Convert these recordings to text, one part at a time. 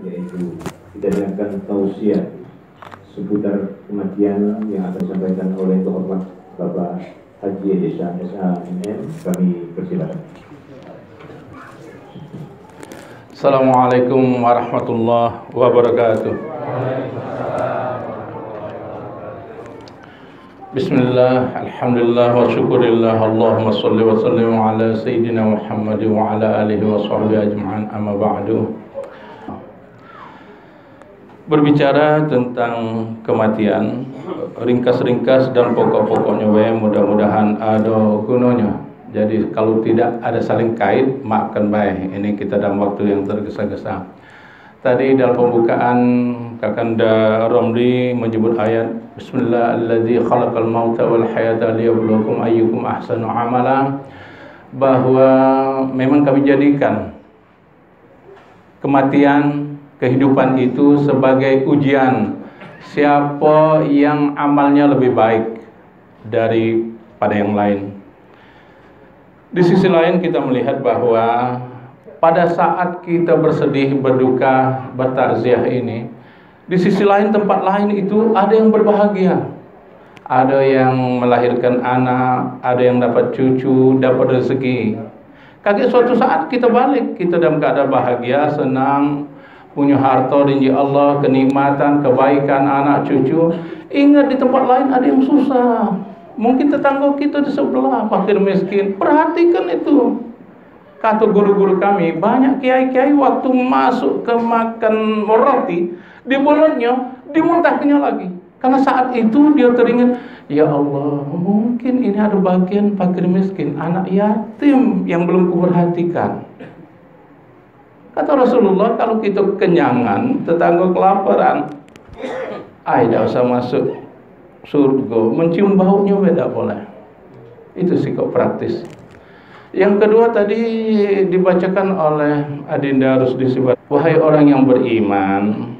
yaitu kita dengarkan tausiah seputar kematian yang akan disampaikan oleh terhormat Bapak Haji Desa SHMM. Kami persilakan. Assalamualaikum warahmatullahi wabarakatuh. Bismillah, alhamdulillah wa syukurillah, Allahumma salli wa sallim ala Sayyidina Muhammad wa ala alihi wa sahbihi ajma'an, amma ba'du. Berbicara tentang kematian, ringkas-ringkas dan pokok-pokoknya mudah-mudahan ada gunanya. Jadi kalau tidak ada saling kait, maafkan baik. Ini kita dalam waktu yang tergesa-gesa. Tadi dalam pembukaan Kakanda Romli menyebut ayat Bismillahirrahmanirrahim khalaqal mauta wal hayata liyabluwakum ayyukum ahsanu amala, bahwa memang kami jadikan kematian, kehidupan itu sebagai ujian siapa yang amalnya lebih baik daripada yang lain. Di sisi lain kita melihat bahwa pada saat kita bersedih, berduka, bertakziah ini, di sisi lain, tempat lain itu ada yang berbahagia. Ada yang melahirkan anak, ada yang dapat cucu, dapat rezeki. Kaget suatu saat kita balik, kita dalam keadaan bahagia, senang, punya harta dari Allah, kenikmatan, kebaikan, anak, cucu. Ingat di tempat lain ada yang susah. Mungkin tetangga kita di sebelah, fakir miskin. Perhatikan itu. Kata guru-guru kami, banyak kiai-kiai waktu masuk ke makan roti, di mulutnya dimuntahkannya lagi. Karena saat itu dia teringat, ya Allah, mungkin ini ada bagian fakir miskin, anak yatim yang belum kuperhatikan. Kata Rasulullah, kalau kita kenyangan, tetangga kelaparan, tidak usah masuk surga, mencium baunya beda boleh. Itu sikap praktis. Yang kedua tadi dibacakan oleh Adinda Rusdi Sibat, wahai orang yang beriman,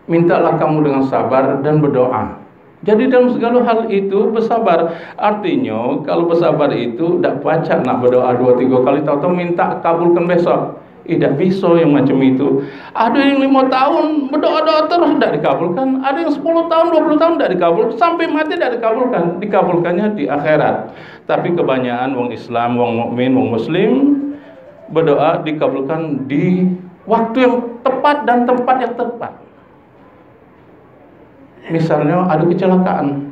mintalah kamu dengan sabar dan berdoa. Jadi dalam segala hal itu bersabar. Artinya kalau bersabar itu tidak baca nak berdoa 2-3 kali tahu-tahu minta kabulkan besok. Tidak bisa yang macam itu. Ada yang 5 tahun berdoa-doa terus tidak dikabulkan. Ada yang 10 tahun, 20 tahun tidak dikabulkan. Sampai mati tidak dikabulkan. Dikabulkannya di akhirat. Tapi kebanyakan wong Islam, wong mukmin, wong Muslim berdoa dikabulkan di waktu yang tepat dan tempat yang tepat. Misalnya ada kecelakaan,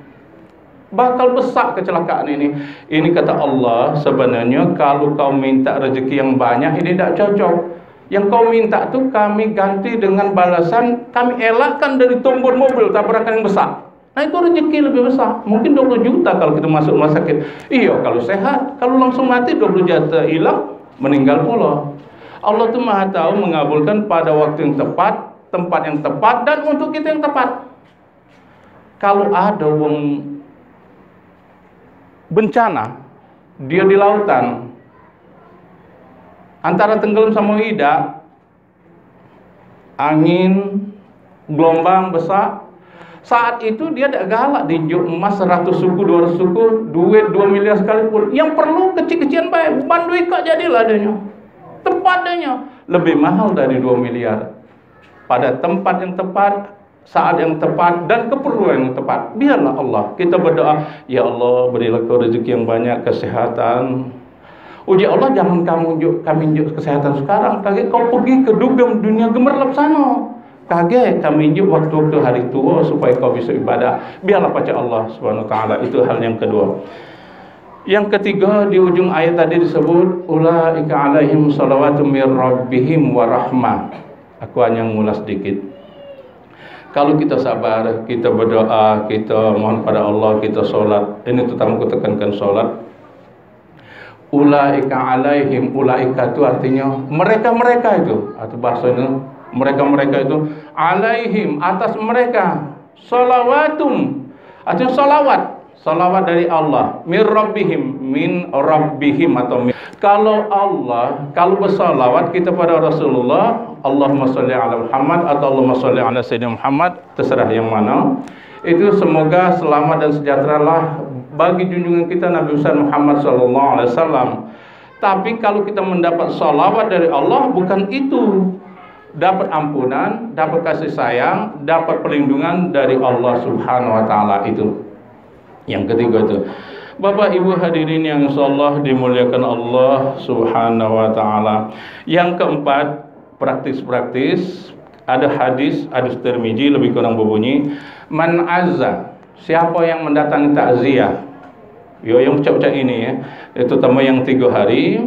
bakal besar kecelakaan ini. Ini kata Allah, sebenarnya kalau kau minta rezeki yang banyak ini tidak cocok. Yang kau minta tu kami ganti dengan balasan, kami elakkan dari tombol mobil tabrakan yang besar. Nah itu rezeki lebih besar. Mungkin 20 juta kalau kita masuk rumah sakit. Iya kalau sehat. Kalau langsung mati 20 juta hilang, meninggal pula. Allah tu maha tahu mengabulkan pada waktu yang tepat, tempat yang tepat, dan untuk kita yang tepat. Kalau ada wong bencana, dia di lautan, antara tenggelam sama tidak, angin, gelombang besar. Saat itu dia tidak galak diinjuk emas 100 suku, 200 suku, duit 2 miliar sekalipun. Yang perlu kecil-kecilan baik, bandu ikat jadilah adanya. Tempat adanya lebih mahal dari 2 miliar. Pada tempat yang tepat, saat yang tepat, dan keperluan yang tepat. Biarlah Allah, kita berdoa, ya Allah berilah kau rezeki yang banyak, kesehatan. Uji Allah, jangan kami unjuk kesehatan sekarang. Kaget kau pergi ke dugem dunia gemerlap sana. Kaget kami unjuk waktu-waktu hari tua supaya kau bisa ibadah. Biarlah baca Allah Subhanahu wa taala. Itu hal yang kedua. Yang ketiga, di ujung ayat tadi disebut ulaika alaihim salawatu mir rabbihim wa rahmah. Aku hanya ngulas sedikit. Kalau kita sabar, kita berdoa, kita mohon pada Allah, kita sholat. Ini terutama aku tekankan sholat. Ulaika alaihim, ulaika itu artinya mereka-mereka itu, atau bahasanya mereka-mereka itu, alaihim, atas mereka, salawatum, artinya salawat. Salawat dari Allah, min rabbihim atau min. Kalau Allah, kalau bersalawat kita pada Rasulullah, Allahumma sholli ala Muhammad atau Allahumma sholli ala Sayyidina Muhammad, terserah yang mana. Itu semoga selamat dan sejahteralah bagi junjungan kita Nabi besar Muhammad sallallahu alaihi wasallam. Tapi kalau kita mendapat salawat dari Allah, bukan itu. Dapat ampunan, dapat kasih sayang, dapat perlindungan dari Allah Subhanahu wa taala itu. Yang ketiga itu. Bapak Ibu hadirin yang insyaallah dimuliakan Allah Subhanahu wa taala. Yang keempat, praktis-praktis, ada hadis Tirmizi lebih kurang berbunyi, man azza, siapa yang mendatangi takziah. Yo yang ucap-ucap ini ya, itu terutama yang 3 hari,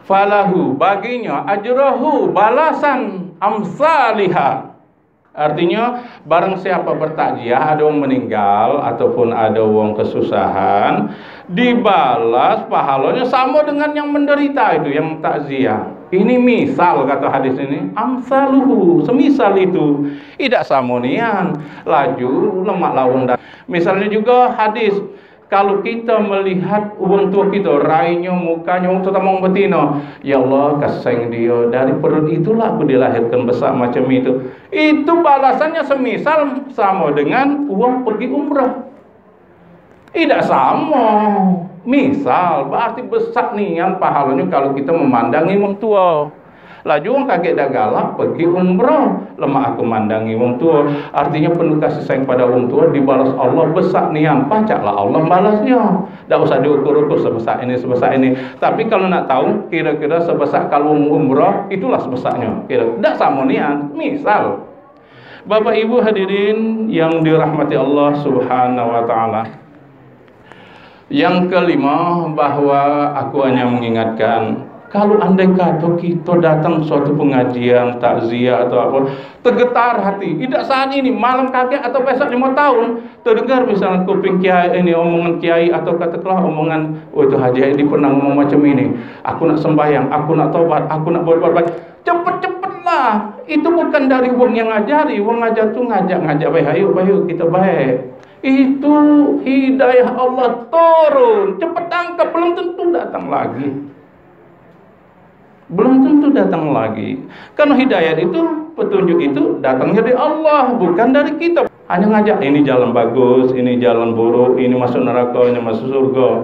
falahu, baginya ajrahu, balasan amsalihah. Artinya barang siapa bertakziah, ada orang meninggal ataupun ada orang kesusahan, dibalas pahalanya sama dengan yang menderita itu, yang takziah. Ini misal kata hadis ini, amsaluhu, semisal itu. Tidak samonian, laju lemak lawang. Misalnya juga hadis, kalau kita melihat orang tua kita, rainya, mukanya, orang tua tamang betina, ya Allah kasih dia, dari perut itulah aku dilahirkan besar macam itu. Itu balasannya semisal sama dengan uang pergi umrah. Tidak sama. Misal, berarti besar nian pahalanya kalau kita memandangi orang tua. Laju orang kaget dah galak pergi umrah, lemah aku mandangi orang tua. Artinya penuh kasih sayang pada orang tua, dibalas Allah besar nian, pacaklah Allah balasnya. Tak usah diukur-ukur sebesar ini. Tapi kalau nak tahu kira-kira sebesar kalau umrah, itulah sebesarnya. Kira tak sama nian. Misal, Bapak Ibu hadirin yang dirahmati Allah Subhanahu wa taala. Yang kelima, bahwa aku hanya mengingatkan, kalau andai kata kita datang suatu pengajian, takziah atau apa, tergetar hati. Tidak saat ini, malam kaget atau besok 5 tahun, terdengar misalnya kuping kiai ini, omongan kiai atau katakanlah omongan, oh itu Haji Edi pernah ngomong macam ini. Aku nak sembahyang, aku nak taubat, aku nak berbuat baik. Cepet-cepetlah. Itu bukan dari wong yang ngajari. Wong ngajar tu ngajak baik. Ayo kita baik. Itu hidayah Allah turun, cepat tangkap, belum tentu datang lagi. Karena hidayah itu, petunjuk itu datangnya dari Allah, bukan dari kita. Hanya ngajak, ini jalan bagus, ini jalan buruk, ini masuk neraka, ini masuk surga.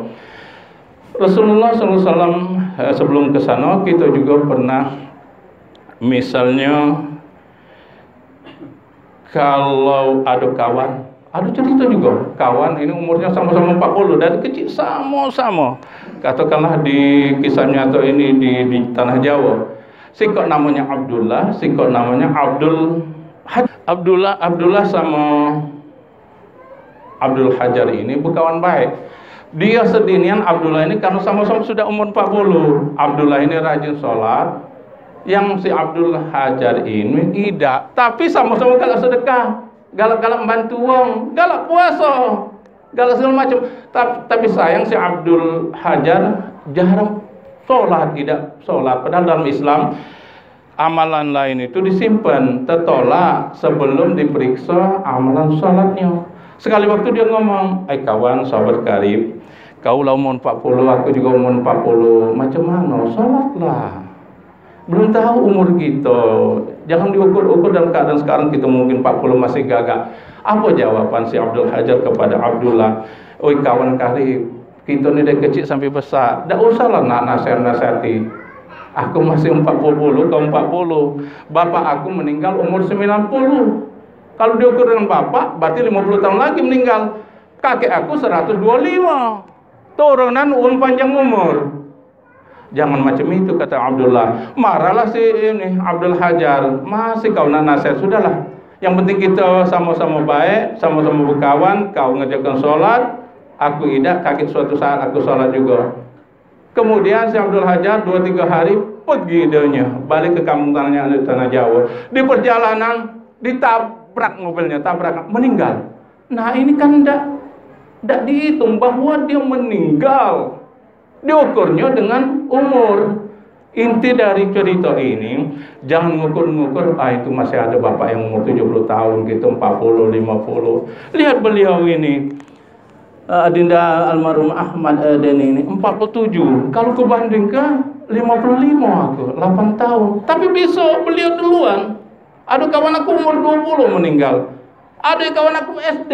Rasulullah SAW sebelum ke sana, kita juga pernah, misalnya kalau ada kawan, ada cerita juga, kawan ini umurnya sama-sama 40, dari kecil sama-sama. Katakanlah di kisah nyata ini di tanah Jawa. Sikok namanya Abdullah, sikok namanya Abdullah sama Abdul Hajar ini berkawan baik. Dia sedinian Abdullah ini karena sama-sama sudah umur 40. Abdullah ini rajin sholat, yang si Abdul Hajar ini tidak, tapi sama-sama galak sedekah, galak-galak membantu wong, galak puasa, galak segala macam. Tapi sayang si Abdul Hajar jarang sholat, tidak sholat. Padahal dalam Islam amalan lain itu disimpan, tertolak sebelum diperiksa amalan sholatnya. Sekali waktu dia ngomong, kawan sahabat karib, kau lah umur 40, aku juga umur 40, macam mana sholatlah. Belum tahu umur kita. Jangan diukur-ukur dalam keadaan sekarang kita mungkin 40 masih gagak. Apa jawaban si Abdul Hajar kepada Abdullah? Oi kawan karib, kita ni dari kecil sampai besar, tak usahlah nak nasihati. Aku masih 40, kau 40. Bapak aku meninggal umur 90. Kalau diukur dengan bapak, berarti 50 tahun lagi meninggal. Kakek aku 125. Turunan panjang umur. Jangan macam itu, kata Abdullah. Marahlah si ini Abdul Hajar. Masih kau nak nasihat, sudahlah. Yang penting kita sama-sama baik, sama-sama berkawan. Kau ngerjakan sholat, aku idak, kaget suatu saat aku sholat juga. Kemudian si Abdul Hajar 2-3 hari pergi dia balik ke kampung tanah Jawa. Di perjalanan ditabrak mobilnya, meninggal. Nah ini kan tidak dihitung bahwa dia meninggal. Diukurnya dengan umur. Inti dari cerita ini, jangan ngukur-ngukur, itu masih ada bapak yang umur 70 tahun gitu, 40, 50. Lihat beliau ini, Adinda almarhum Ahmad Aden ini 47. Kalau ku bandingkan 55 aku, 8 tahun. Tapi besok beliau duluan. Ada kawan aku umur 20 meninggal. Ada kawan aku SD.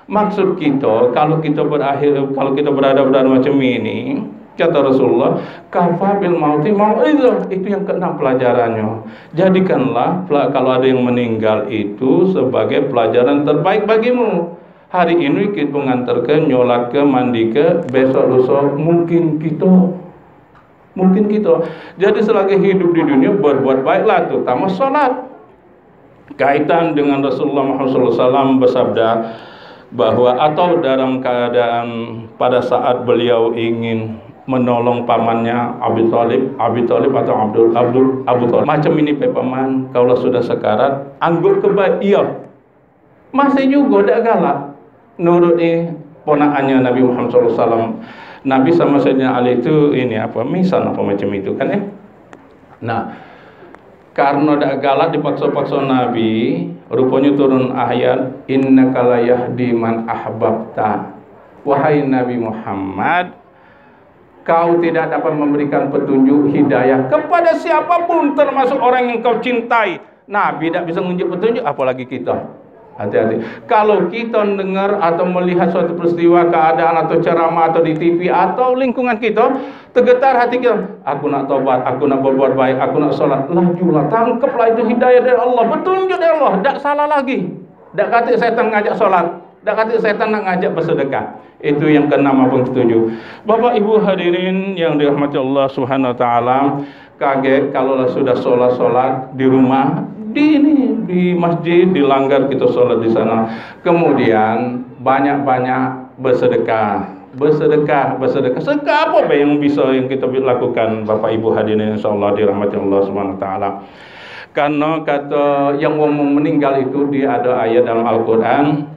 Maksud kita, kalau kita berada macam ini, Kata Rasulullah, kafa bil mauti mau'izah. Itu yang keenam pelajarannya. Jadikanlah kalau ada yang meninggal itu sebagai pelajaran terbaik bagimu. Hari ini kita mengantarkan nyolat ke, mandi ke, besok lusa mungkin kita. Jadi selagi hidup di dunia berbuat baiklah, terutama salat. Kaitan dengan Rasulullah Muhammad SAW bersabda bahwa atau dalam keadaan pada saat beliau ingin menolong pamannya Abu Talib atau Abu Talib. Macam ini paman, kalau sudah sekarat, anggur kebaik, iya. Masih juga dak galak. Nurut ponakannya Nabi Muhammad SAW. Nabi sama Sayyidina Ali itu misal apa macam itu kan ya. Nah, karena dak galak dipaksa-paksa Nabi, rupanya turun ayat innaka la yahdi man ahbabta. Wahai Nabi Muhammad, kau tidak dapat memberikan petunjuk hidayah kepada siapapun, termasuk orang yang kau cintai. Nabi tidak bisa menunjuk petunjuk, apalagi kita. Hati-hati. Kalau kita dengar atau melihat suatu peristiwa, keadaan atau ceramah atau di TV atau lingkungan kita, tergetar hati kita. Aku nak tobat, aku nak berbuat baik, aku nak solat. Lajulah, tangkaplah itu hidayah dari Allah, petunjuk dari Allah. Tak salah lagi. Tak kata setan ngajak solat, tak kata setan nak ngajak bersedekah. Itu yang keenam apa ketujuh. Bapak Ibu hadirin yang dirahmati Allah Subhanahu wa taala, kaget kalau sudah sholat di rumah, di masjid, dilanggar kita sholat di sana. Kemudian banyak-banyak bersedekah. Sedekah apa yang bisa yang kita lakukan Bapak Ibu hadirin insyaallah dirahmati Allah Subhanahu wa taala. Karena kata yang ngomong meninggal itu dia ada ayat dalam Al-Qur'an,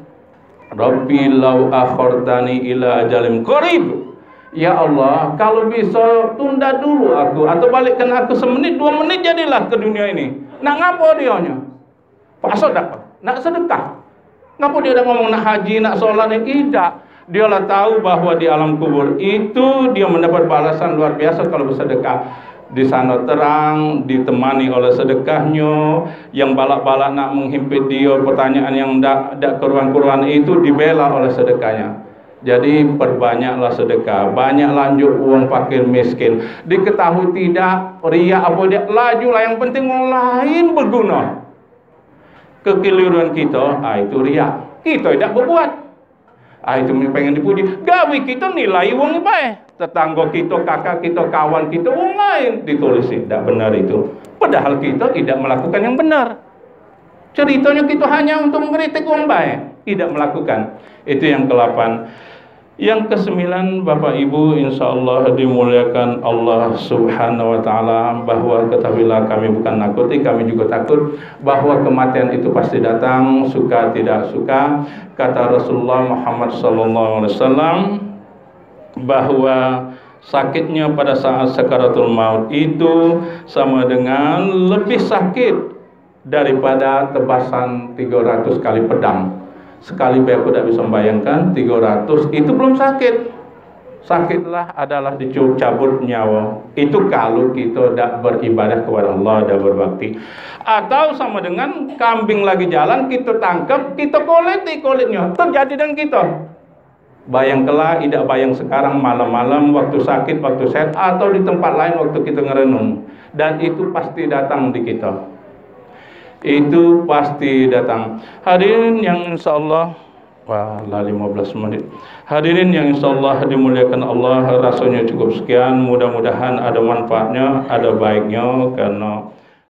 Rabbi law akhartani ila ajalim qarib. Ya Allah, kalau bisa tunda dulu aku, atau balikkan aku semenit 2 menit jadilah ke dunia ini. Nak ngapa dia nya? Pak sedekah, nak sedekah. Ngapa dia dah ngomong nak haji, nak solat ni? Tidak. Dia lah tahu bahwa di alam kubur itu dia mendapat balasan luar biasa kalau bersedekah. Di sana terang, ditemani oleh sedekahnya. Yang balak-balak nak menghimpit dia, pertanyaan yang tak keruan-keruan itu dibela oleh sedekahnya. Jadi perbanyaklah sedekah, banyak lanjut uang fakir miskin. Diketahui tidak riya apa dia, lajulah, yang penting orang lain berguna. Kekeliruan kita, itu riya. Kita tidak berbuat. Itu pengen dipuji. Gawi kita nilai uang baik. Tetangga kita, kakak kita, kawan kita, orang lain ditulis tidak benar itu. Padahal kita tidak melakukan yang benar. Ceritanya kita hanya untuk mengkritik orang baik, tidak melakukan. Itu yang ke-8. Yang ke-9, Bapak Ibu insyaallah dimuliakan Allah Subhanahu wa taala, bahwa ketahuilah kami bukan nakuti, kami juga takut bahwa kematian itu pasti datang, suka tidak suka. Kata Rasulullah Muhammad sallallahu alaihi wasallam bahwa sakitnya pada saat sakaratul maut itu sama dengan lebih sakit daripada tebasan 300 kali pedang. Sekali aku tidak bisa membayangkan 300 itu belum sakit. Sakitlah adalah dicabut nyawa. Itu kalau kita tidak beribadah kepada Allah dan berbakti. Atau sama dengan kambing lagi jalan, kita tangkap, kita kolitnya. Terjadi dengan kita. Bayangkanlah, tidak bayang sekarang malam-malam waktu sakit, waktu sehat, atau di tempat lain waktu kita ngerenung. Dan itu pasti datang di kita. Itu pasti datang. Hadirin yang insyaallah, 15 menit. Hadirin yang insyaallah dimuliakan Allah, rasanya cukup sekian. Mudah-mudahan ada manfaatnya, ada baiknya, karena